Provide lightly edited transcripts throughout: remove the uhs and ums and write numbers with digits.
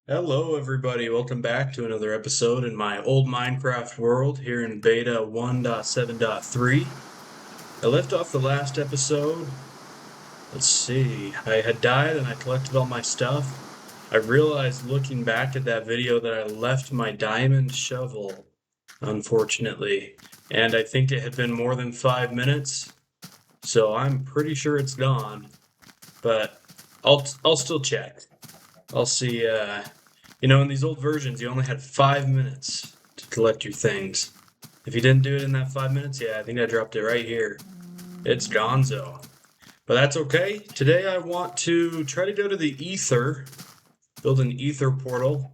Hello, everybody. Welcome back to another episode in my old Minecraft world here in beta 1.7.3. I left off the last episode. Let's see. I had died and I collected all my stuff. I realized looking back at that video that I left my diamond shovel, unfortunately. And I think it had been more than 5 minutes, so I'm pretty sure it's gone. But I'll still check. I'll see. In these old versions, you only had 5 minutes to collect your things. If you didn't do it in that 5 minutes, yeah, I think I dropped it right here. It's gonzo. But that's okay. Today I want to try to go to the ether, build an ether portal,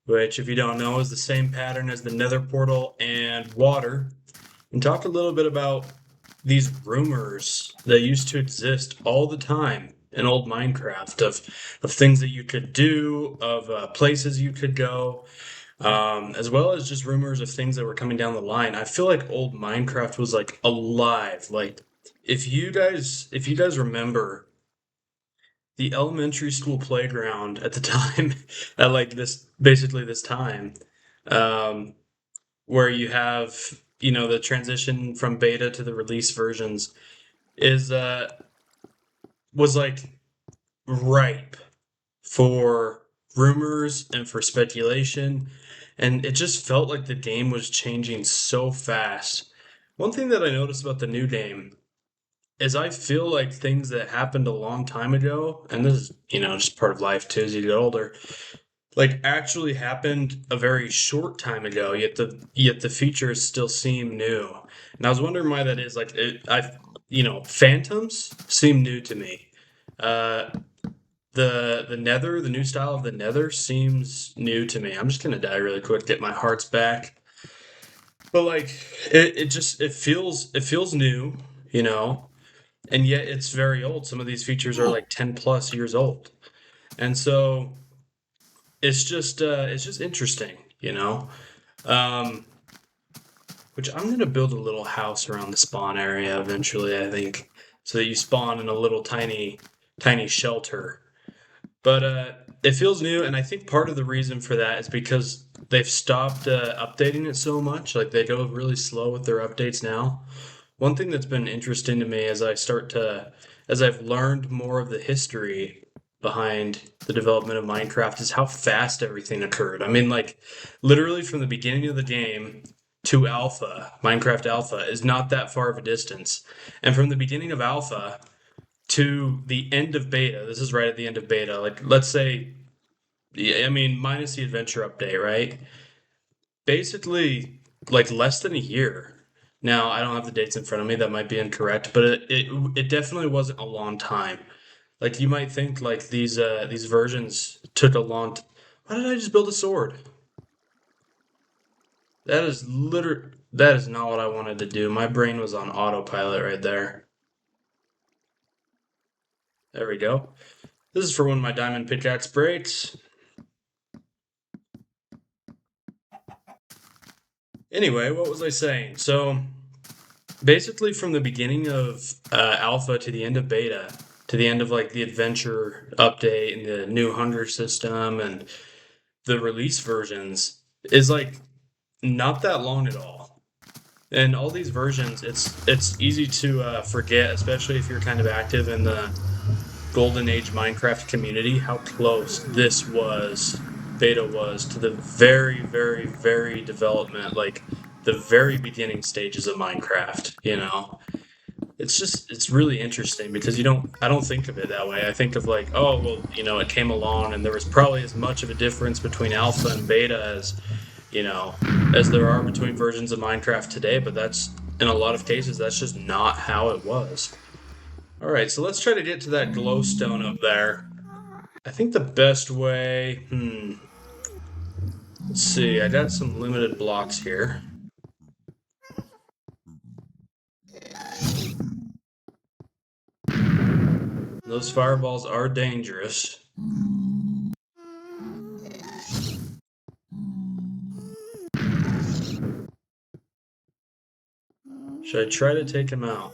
which, if you don't know, is the same pattern as the nether portal and water, and talk a little bit about these rumors that used to exist all the time in old Minecraft of things that you could do, of places you could go, as well as just rumors of things that were coming down the line. I feel like old Minecraft was like alive. Like if you guys remember the elementary school playground at the time, at like this basically this time, um, where you have the transition from beta to the release versions is was like ripe for rumors and for speculation, and it just felt like the game was changing so fast. One thing that I noticed about the new game is I feel like things that happened a long time ago, and this is, just part of life too as you get older, like actually happened a very short time ago, yet the features still seem new. And I was wondering why that is. Like phantoms seem new to me. Uh, the Nether, the new style of the Nether seems new to me. I'm just gonna die really quick, get my hearts back. But like it feels new, you know, and yet it's very old. Some of these features are like 10 plus years old. And so it's just interesting, you know. Um which I'm gonna build a little house around the spawn area eventually, I think, so that you spawn in a little tiny shelter. But it feels new, and I think part of the reason for that is because they've stopped updating it so much. Like they go really slow with their updates now. One thing that's been interesting to me as I've learned more of the history behind the development of Minecraft is how fast everything occurred. I mean, like literally from the beginning of the game to alpha, Minecraft alpha is not that far of a distance. And from the beginning of alpha to the end of beta. This is right at the end of beta. Like, let's say, yeah, I mean, minus the adventure update, right? Basically, like less than a year. Now, I don't have the dates in front of me. That might be incorrect, but it definitely wasn't a long time. Like you might think like these versions took a Why did I just build a sword? That is not what I wanted to do. My brain was on autopilot right there. There we go. This is for when my diamond pickaxe breaks. Anyway, what was I saying? So basically, from the beginning of alpha to the end of beta, to the end of like the adventure update and the new hunger system and the release versions, is like not that long at all. And all these versions, it's easy to forget, especially if you're kind of active in the golden age Minecraft community, how close this was, beta was, to the very, very, very development, like the very beginning stages of Minecraft, you know? It's really interesting because I don't think of it that way. I think of like, oh, well, it came along and there was probably as much of a difference between alpha and beta as there are between versions of Minecraft today, but that's in a lot of cases that's just not how it was. All right, so let's try to get to that glowstone up there. I think the best way, let's see, I got some limited blocks here. Those fireballs are dangerous. Should I try to take him out?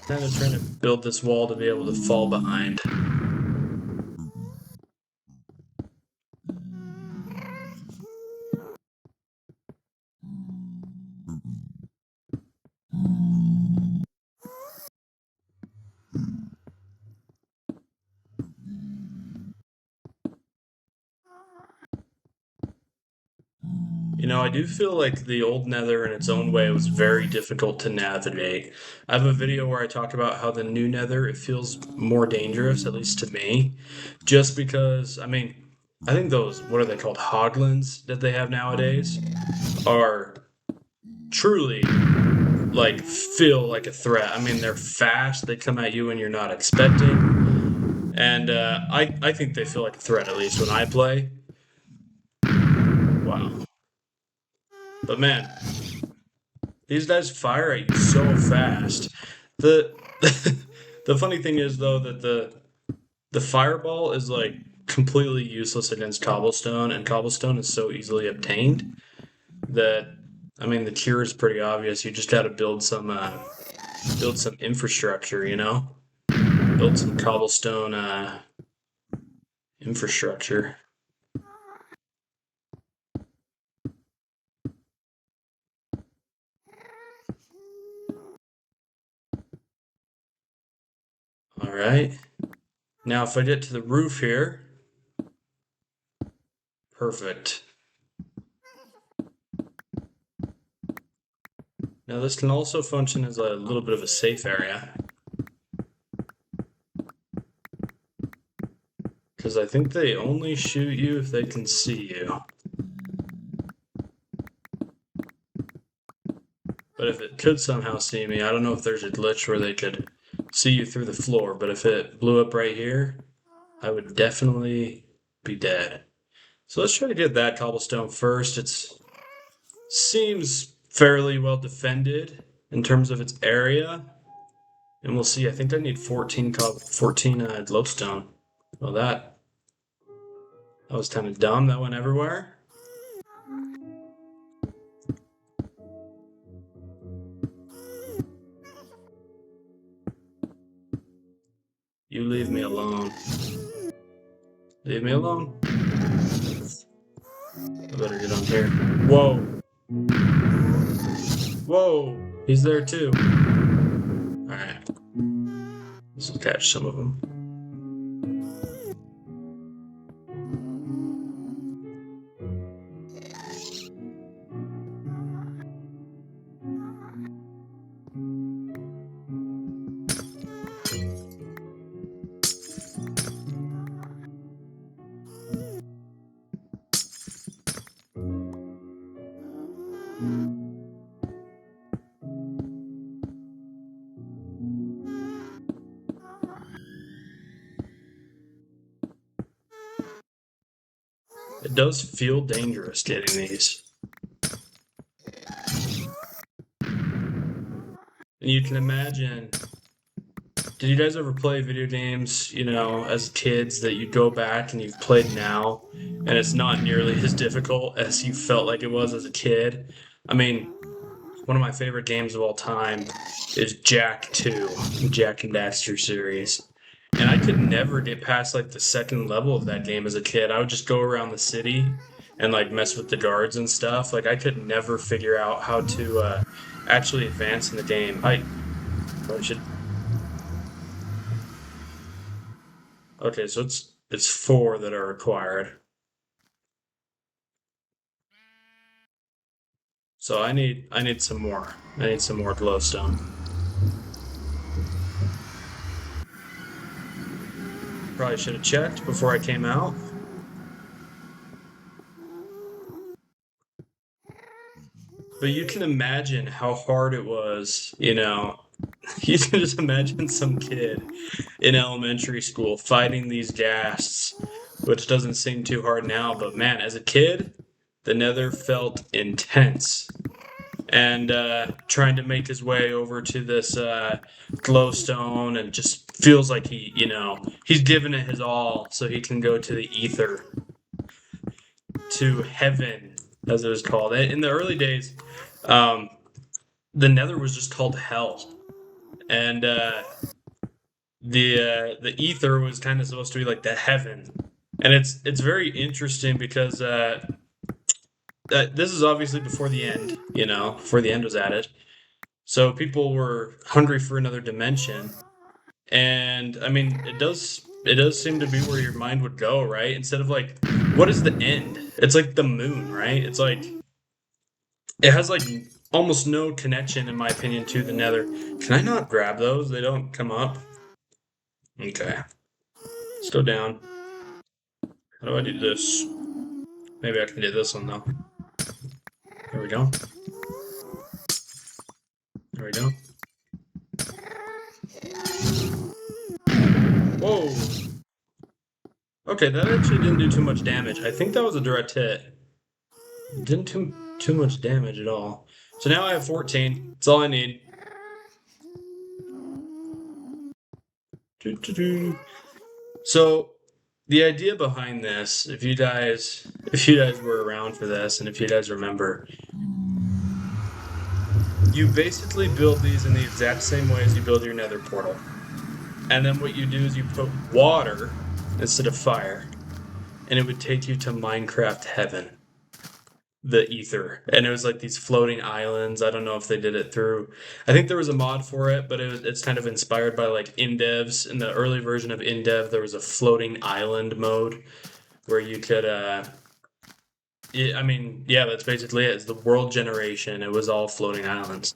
Kind of trying to build this wall to be able to fall behind. You know, I do feel like the old Nether in its own way was very difficult to navigate. I have a video where I talk about how the new Nether, it feels more dangerous, at least to me, just because, I mean, I think those, what are they called, hoglins that they have nowadays, are truly like feel like a threat. I mean, they're fast, they come at you when you're not expecting, and I think they feel like a threat, at least when I play. Wow. But man, these guys fire at you so fast. The the funny thing is though that the fireball is like completely useless against cobblestone, and cobblestone is so easily obtained that I mean the cure is pretty obvious. You just got to build some infrastructure, you know, build some cobblestone infrastructure. All right. Now if I get to the roof here, perfect. Now this can also function as a little bit of a safe area, because I think they only shoot you if they can see you. But if it could somehow see me, I don't know if there's a glitch where they could see you through the floor, but if it blew up right here, I would definitely be dead. So let's try to get that cobblestone first. It seems fairly well defended in terms of its area. And we'll see. I think I need 14 glowstone. Well, that was kind of dumb. That went everywhere. You leave me alone. Leave me alone. I better get on here. Whoa. Whoa. He's there too. Alright. This will catch some of them. It does feel dangerous getting these. And you can imagine, did you guys ever play video games, you know, as kids that you go back and you've played now and it's not nearly as difficult as you felt like it was as a kid? I mean, one of my favorite games of all time is Jak 2, Jak and Daxter series. And I could never get past like the second level of that game as a kid. I would just go around the city and like mess with the guards and stuff. Like I could never figure out how to actually advance in the game. I probably should. Okay, so it's four that are required. So I need some more. I need some more glowstone. Probably should have checked before I came out. But you can imagine how hard it was, you know. You can just imagine some kid in elementary school fighting these ghasts, which doesn't seem too hard now, but man, as a kid, the Nether felt intense. And trying to make his way over to this glowstone, and just feels like he's given it his all so he can go to the ether, to heaven, as it was called. In the early days, um, the Nether was just called Hell. and the ether was kind of supposed to be like the heaven, and it's very interesting because this is obviously before the end, before the end was added. So people were hungry for another dimension, and I mean, it does seem to be where your mind would go, right? Instead of like, what is the end? It's like the moon, right? It's like it has like almost no connection, in my opinion, to the Nether. Can I not grab those? They don't come up. Okay, let's go down. How do I do this? Maybe I can do this one though. There we go. There we go. Whoa. Okay, that actually didn't do too much damage. I think that was a direct hit. Didn't too much damage at all. So now I have 14. That's all I need. So the idea behind this, if you guys were around for this, and if you guys remember, you basically build these in the exact same way as you build your Nether portal. And then what you do is you put water instead of fire, and it would take you to Minecraft heaven, the ether. And it was like these floating islands. I don't know if they did it through. I think there was a mod for it, but it's kind of inspired by like indevs. In the early version of indev, there was a floating island mode where you could. I mean, yeah, that's basically it. It's the world generation. It was all floating islands.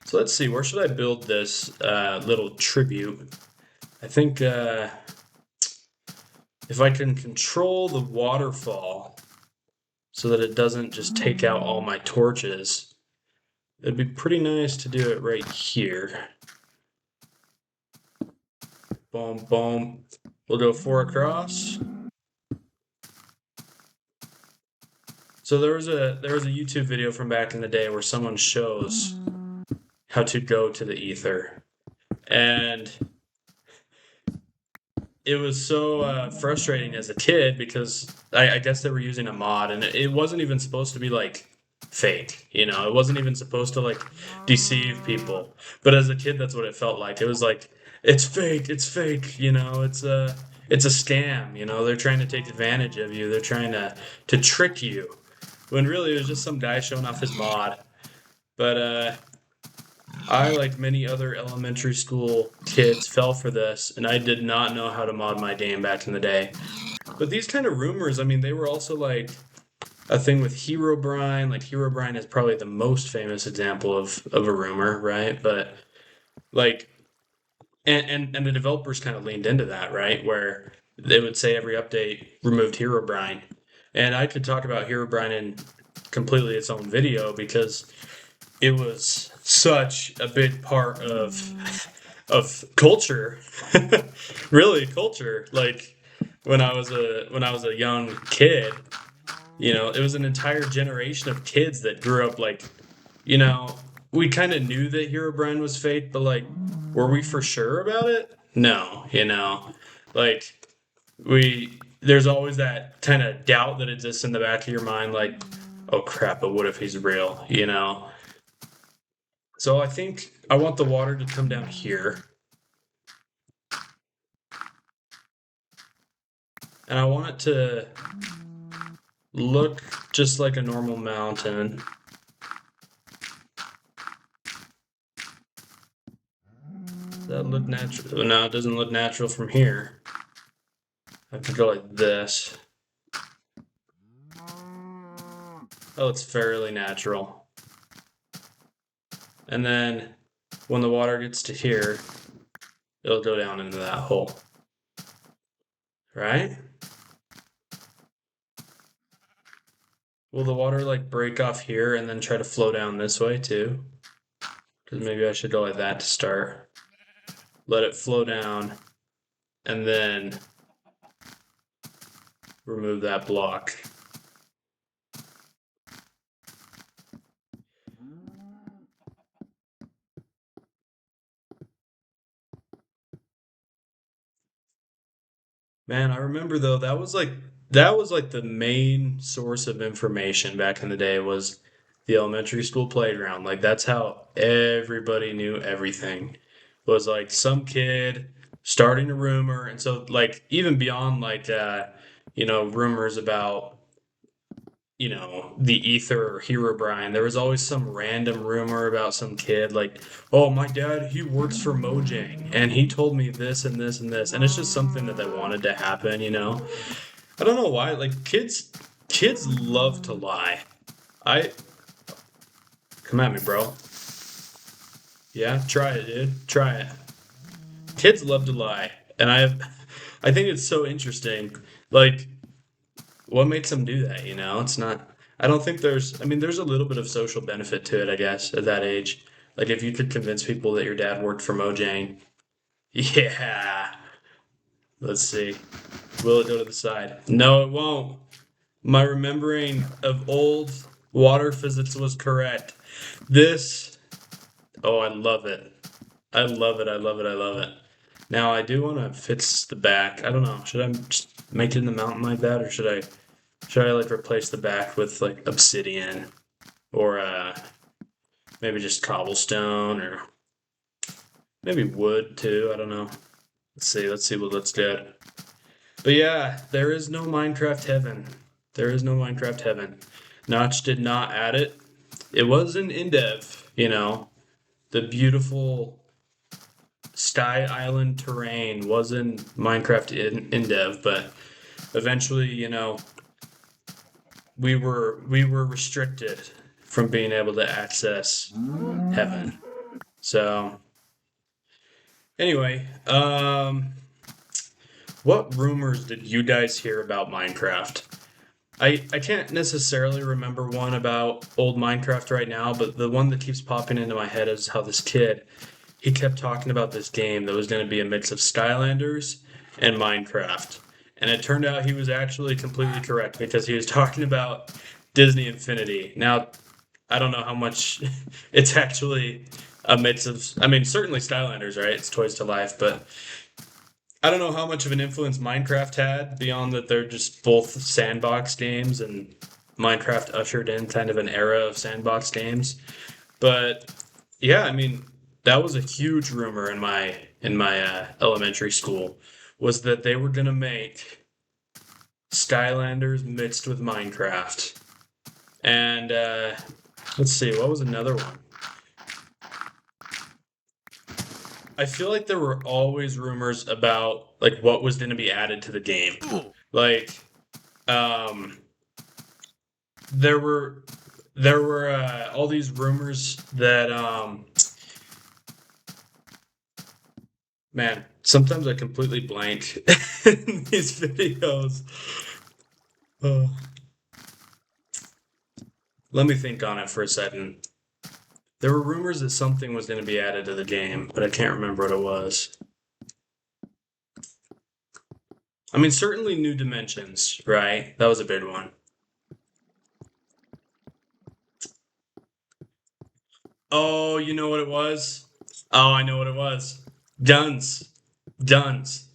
So let's see. Where should I build this little tribute? I think if I can control the waterfall so that it doesn't just take out all my torches, it'd be pretty nice to do it right here. Boom, boom. We'll go 4 across. So there was a YouTube video from back in the day where someone shows how to go to the ether, and it was so frustrating as a kid because I guess they were using a mod, and it wasn't even supposed to be like fake, it wasn't even supposed to like deceive people. But as a kid, that's what it felt like. It was like it's fake, it's a scam, they're trying to take advantage of you, they're trying to trick you, when really it was just some guy showing off his mod. But I, like many other elementary school kids, fell for this, and I did not know how to mod my game back in the day. But these kind of rumors, I mean, they were also like a thing with Herobrine. Like Herobrine is probably the most famous example of a rumor, right? But like, and the developers kind of leaned into that, right? Where they would say every update removed Herobrine, and I could talk about Herobrine in completely its own video because it was such a big part of culture, really culture. Like when I was a young kid, it was an entire generation of kids that grew up like, you know, we kind of knew that Herobrine was fake, but like, were we for sure about it? No, like there's always that kind of doubt that exists in the back of your mind, like, oh crap, but what if he's real? So I think I want the water to come down here, and I want it to look just like a normal mountain. Does that look natural? No, it doesn't look natural from here. I have to go like this. Oh, it's fairly natural. And then when the water gets to here, it'll go down into that hole. Right? Will the water like break off here and then try to flow down this way too? Because maybe I should go like that to start. Let it flow down and then remove that block. Man, I remember though that was like the main source of information back in the day was the elementary school playground. Like that's how everybody knew everything. was like some kid starting a rumor, and so like even beyond like rumors about the ether or Herobrine, there was always some random rumor about some kid like, oh, my dad, he works for Mojang and he told me this and this and this, and it's just something that they wanted to happen. I don't know why, like kids love to lie. I Come at me, bro. Yeah, try it, dude. Try it. Kids love to lie, and I think it's so interesting. Like, what makes them do that? It's not. I don't think there's. I mean, there's a little bit of social benefit to it, I guess, at that age. Like, if you could convince people that your dad worked for Mojang, yeah. Let's see. Will it go to the side? No, it won't. My remembering of old water physics was correct. This. Oh, I love it. I love it. I love it. I love it. Now I do want to fix the back. I don't know. Should I just make it in the mountain like that, or should I like replace the back with like obsidian or maybe just cobblestone or maybe wood too? I don't know. Let's see. Let's see what looks good. But yeah, there is no Minecraft heaven. There is no Minecraft heaven. Notch did not add it. It was in Indev. The beautiful Sky Island terrain was in Minecraft in Dev, but eventually, we were restricted from being able to access heaven. So anyway, what rumors did you guys hear about Minecraft? I can't necessarily remember one about old Minecraft right now, but the one that keeps popping into my head is how this kid he kept talking about this game that was going to be a mix of Skylanders and Minecraft. And it turned out he was actually completely correct because he was talking about Disney Infinity. Now, I don't know how much it's actually a mix of, I mean, certainly Skylanders, right? It's Toys to Life, but I don't know how much of an influence Minecraft had beyond that they're just both sandbox games and Minecraft ushered in kind of an era of sandbox games. But yeah, I mean, that was a huge rumor in my elementary school was that they were gonna make Skylanders mixed with Minecraft. And let's see, what was another one? I feel like there were always rumors about like what was gonna be added to the game. Like, um, there were all these rumors that man, sometimes I completely blank in these videos. Uh, Let me think on it for a second. There were rumors that something was going to be added to the game, but I can't remember what it was. I mean, certainly new dimensions, right? That was a big one. Oh, you know what it was? Oh, I know what it was. Guns. Guns.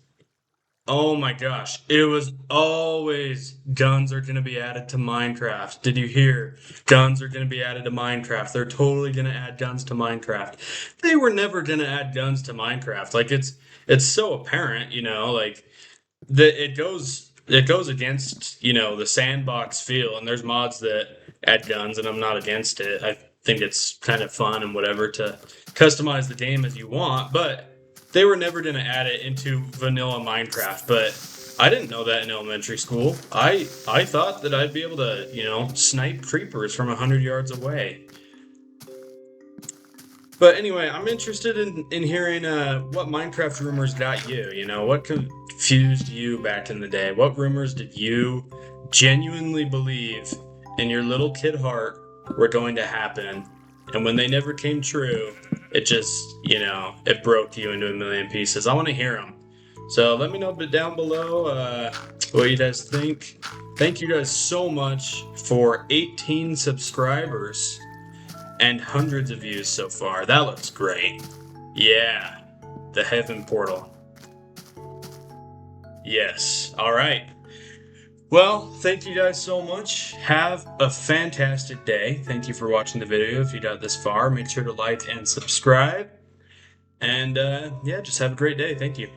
Oh my gosh. It was always guns are going to be added to Minecraft. Did you hear? Guns are going to be added to Minecraft. They're totally going to add guns to Minecraft. They were never going to add guns to Minecraft. Like it's so apparent, like that it goes against, the sandbox feel and there's mods that add guns and I'm not against it. I think it's kind of fun and whatever to customize the game as you want, but they were never going to add it into vanilla Minecraft, but I didn't know that in elementary school. I thought that I'd be able to, snipe creepers from 100 yards away. But anyway, I'm interested in hearing what Minecraft rumors got you. What confused you back in the day? What rumors did you genuinely believe in your little kid heart were going to happen? And when they never came true, it just, it broke you into a million pieces. I want to hear them. So let me know down below what you guys think. Thank you guys so much for 18 subscribers and hundreds of views so far. That looks great. Yeah, the heaven portal. Yes. All right. Well, thank you guys so much. Have a fantastic day. Thank you for watching the video. If you got this far, make sure to like and subscribe. And yeah, just have a great day. Thank you.